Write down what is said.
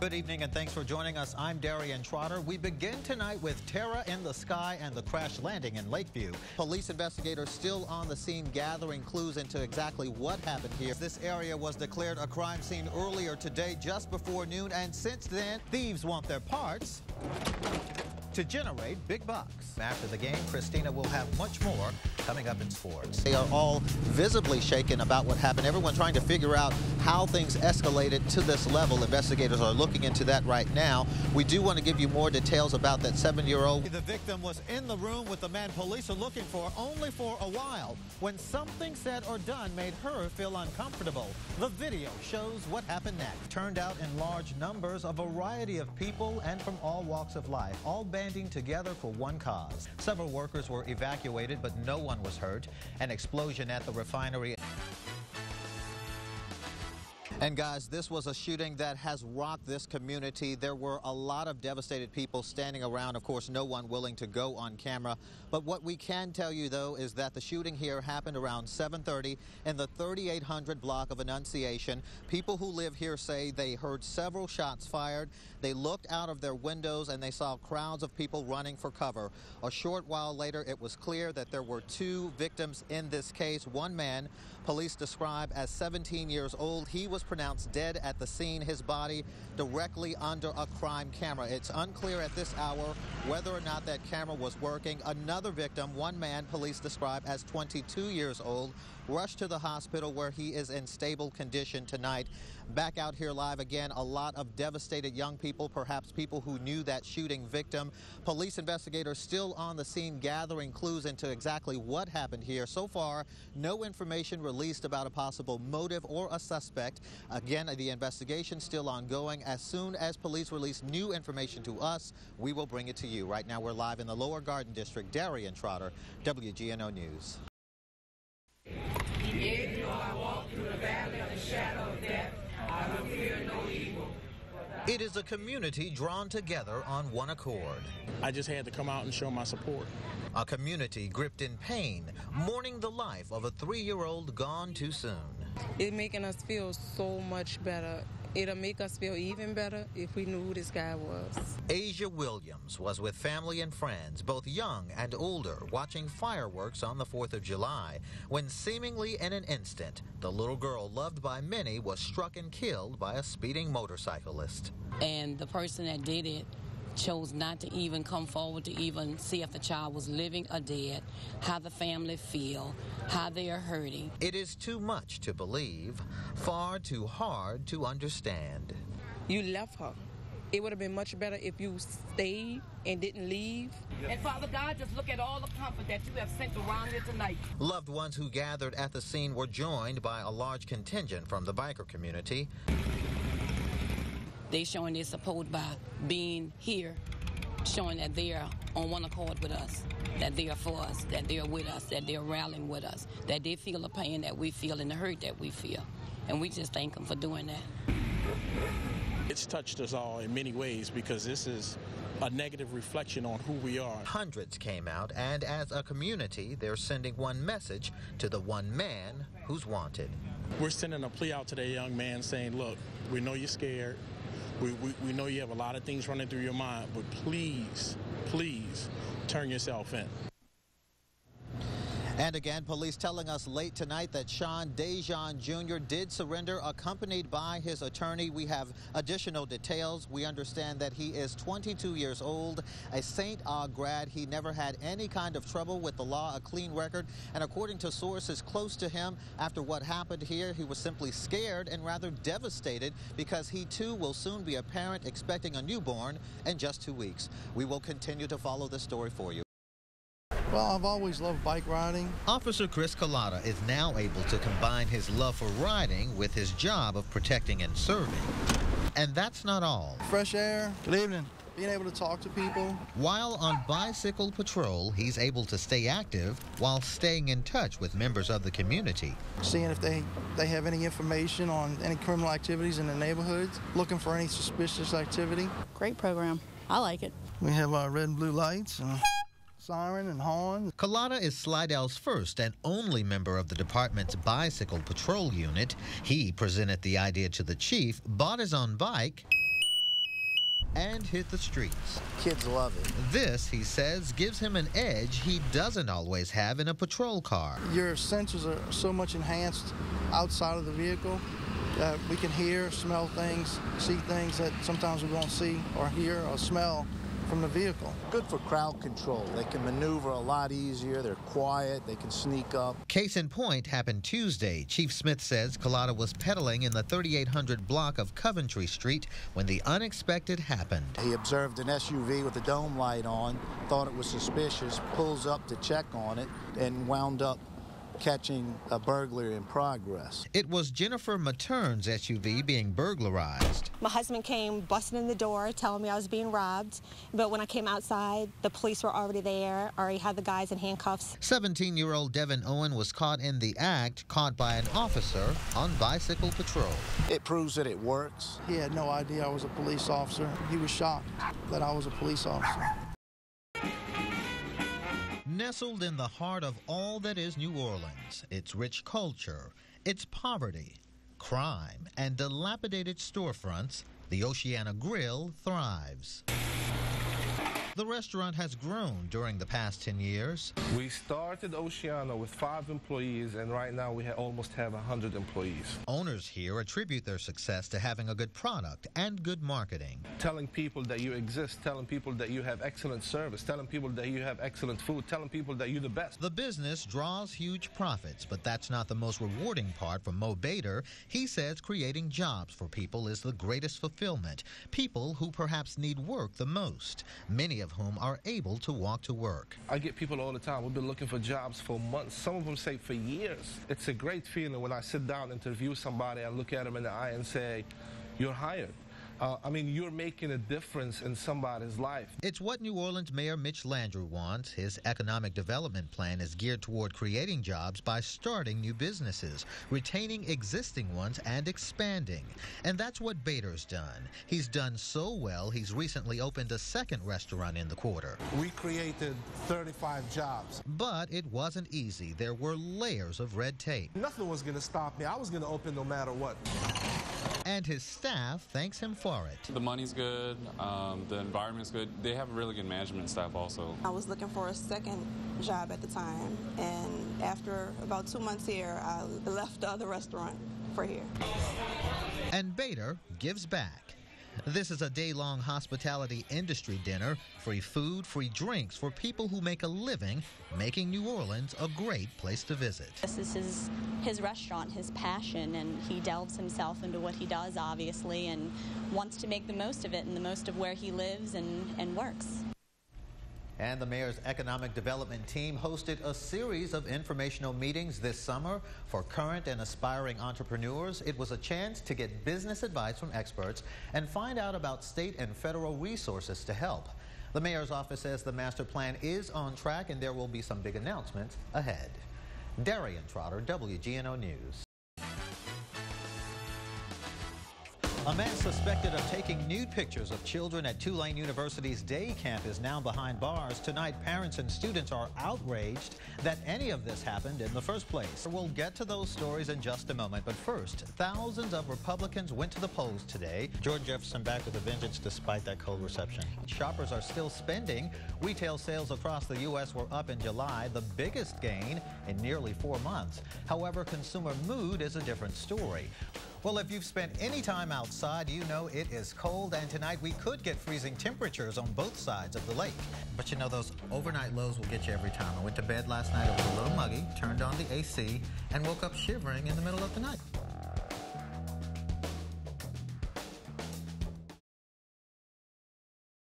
Good evening and thanks for joining us. I'm Darian Trotter. We begin tonight with terror in the sky and the crash landing in Lakeview. Police investigators still on the scene gathering clues into exactly what happened here. This area was declared a crime scene earlier today just before noon, and since then, thieves want their parts to generate big bucks. After the game, Christina will have much more coming up in sports. They are all visibly shaken about what happened. Everyone trying to figure out how things escalated to this level. Investigators are looking into that right now. We do want to give you more details about that 7-year-old. The victim was in the room with the man police are looking for only for a while when something said or done made her feel uncomfortable. The video shows what happened next. Turned out in large numbers, a variety of people and from all walks of life, all banding together for one cause. Several workers were evacuated, but no one was hurt. An explosion at the refinery. And guys, this was a shooting that has rocked this community. There were a lot of devastated people standing around. Of course, no one willing to go on camera. But what we can tell you, though, is that the shooting here happened around 7:30 in the 3800 block of Annunciation. People who live here say they heard several shots fired. They looked out of their windows and they saw crowds of people running for cover. A short while later, it was clear that there were 2 victims in this case. One man, police describe as 17 years old. He was pronounced dead at the scene, his body directly under a crime camera. It's unclear at this hour whether or not that camera was working. Another victim, one man, police describe as 22 years old, rushed to the hospital where he is in stable condition tonight. Back out here live again, a lot of devastated young people, perhaps people who knew that shooting victim. Police investigators still on the scene gathering clues into exactly what happened here. So far, no information released about a possible motive or a suspect. Again, the investigation still ongoing. As soon as police release new information to us, we will bring it to you. Right now, we're live in the Lower Garden District. Darian Trotter, WGNO News. Yet though I walk through the valley of the shadow of death, I will fear no evil. It is a community drawn together on one accord. I just had to come out and show my support. A community gripped in pain, mourning the life of a 3-year-old gone too soon. It's making us feel so much better. It'll make us feel even better if we knew who this guy was. Asia Williams was with family and friends, both young and older, watching fireworks on the 4th of July, when seemingly in an instant, the little girl loved by many was struck and killed by a speeding motorcyclist. And the person that did it chose not to even come forward to even see if the child was living or dead, how the family feel, how they are hurting. It is too much to believe, far too hard to understand. You left her. It would have been much better if you stayed and didn't leave. And Father God, just look at all the comfort that you have sent around here tonight. Loved ones who gathered at the scene were joined by a large contingent from the biker community. They showing their support by being here, showing that they're on one accord with us, that they are for us, that they're with us, that they're rallying with us, that they feel the pain that we feel and the hurt that we feel. And we just thank them for doing that. It's touched us all in many ways because this is a negative reflection on who we are. Hundreds came out, and as a community, they're sending one message to the one man who's wanted. We're sending a plea out to that young man saying, look, we know you're scared. We know you have a lot of things running through your mind, but please, please turn yourself in. And again, police telling us late tonight that Sean Dejan Jr. did surrender, accompanied by his attorney. We have additional details. We understand that he is 22 years old, a St. Aug grad. He never had any kind of trouble with the law, a clean record. And according to sources close to him, after what happened here, he was simply scared and rather devastated because he too will soon be a parent expecting a newborn in just 2 weeks. We will continue to follow this story for you. Well, I've always loved bike riding. Officer Chris Collada is now able to combine his love for riding with his job of protecting and serving. And that's not all. Fresh air. Good evening. Being able to talk to people. While on bicycle patrol, he's able to stay active while staying in touch with members of the community. Seeing if they have any information on any criminal activities in the neighborhoods. Looking for any suspicious activity. Great program. I like it. We have our red and blue lights. Siren and horn. Collada is Slidell's first and only member of the department's bicycle patrol unit. He presented the idea to the chief, bought his own bike, and hit the streets. Kids love it. This, he says, gives him an edge he doesn't always have in a patrol car. Your senses are so much enhanced outside of the vehicle that we can hear, smell things, see things that sometimes we won't see or hear or smell from the vehicle. Good for crowd control. They can maneuver a lot easier. They're quiet. They can sneak up. Case in point happened Tuesday. Chief Smith says Collada was pedaling in the 3800 block of Coventry Street when the unexpected happened. He observed an SUV with a dome light on, thought it was suspicious, pulls up to check on it, and wound up catching a burglary in progress. It was Jennifer Matern's SUV being burglarized. My husband came busting in the door telling me I was being robbed, but when I came outside, the police were already there, already had the guys in handcuffs. 17-year-old Devin Owen was caught in the act, caught by an officer on bicycle patrol. It proves that it works. He had no idea I was a police officer. He was shocked that I was a police officer. Nestled in the heart of all that is New Orleans, its rich culture, its poverty, crime, and dilapidated storefronts, the Oceana Grill thrives. The restaurant has grown during the past 10 years. We started Oceana with 5 employees, and right now we almost have 100 employees. Owners here attribute their success to having a good product and good marketing. Telling people that you exist, telling people that you have excellent service, telling people that you have excellent food, telling people that you're the best. The business draws huge profits, but that's not the most rewarding part for Mo Bader. He says creating jobs for people is the greatest fulfillment. People who perhaps need work the most. Many of whom are able to walk to work. I get people all the time. We've been looking for jobs for months. Some of them say for years. It's a great feeling when I sit down and interview somebody and look at them in the eye and say, you're hired. I mean, you're making a difference in somebody's life. It's what New Orleans Mayor Mitch Landrieu wants. His economic development plan is geared toward creating jobs by starting new businesses, retaining existing ones, and expanding. And that's what Bader's done. He's done so well, he's recently opened a second restaurant in the quarter. We created 35 jobs. But it wasn't easy. There were layers of red tape. Nothing was going to stop me. I was going to open no matter what. And his staff thanks him for it. The money's good, the environment's good. They have a really good management staff also. I was looking for a second job at the time, and after about 2 months here, I left the other restaurant for here. And Bader gives back. This is a day-long hospitality industry dinner, free food, free drinks for people who make a living, making New Orleans a great place to visit. This is his restaurant, his passion, and he delves himself into what he does, obviously, and wants to make the most of it and the most of where he lives and works. And the mayor's economic development team hosted a series of informational meetings this summer for current and aspiring entrepreneurs. It was a chance to get business advice from experts and find out about state and federal resources to help. The mayor's office says the master plan is on track and there will be some big announcements ahead. Darian Trotter, WGNO News. A man suspected of taking nude pictures of children at Tulane University's day camp is now behind bars. Tonight, parents and students are outraged that any of this happened in the first place. We'll get to those stories in just a moment, but first, thousands of Republicans went to the polls today. George Jefferson back with a vengeance despite that cold reception. Shoppers are still spending. Retail sales across the U.S. were up in July, the biggest gain in nearly 4 months. However, consumer mood is a different story. Well, if you've spent any time outside, you know it is cold, and tonight we could get freezing temperatures on both sides of the lake. But you know, those overnight lows will get you every time. I went to bed last night, it was a little muggy, turned on the AC, and woke up shivering in the middle of the night.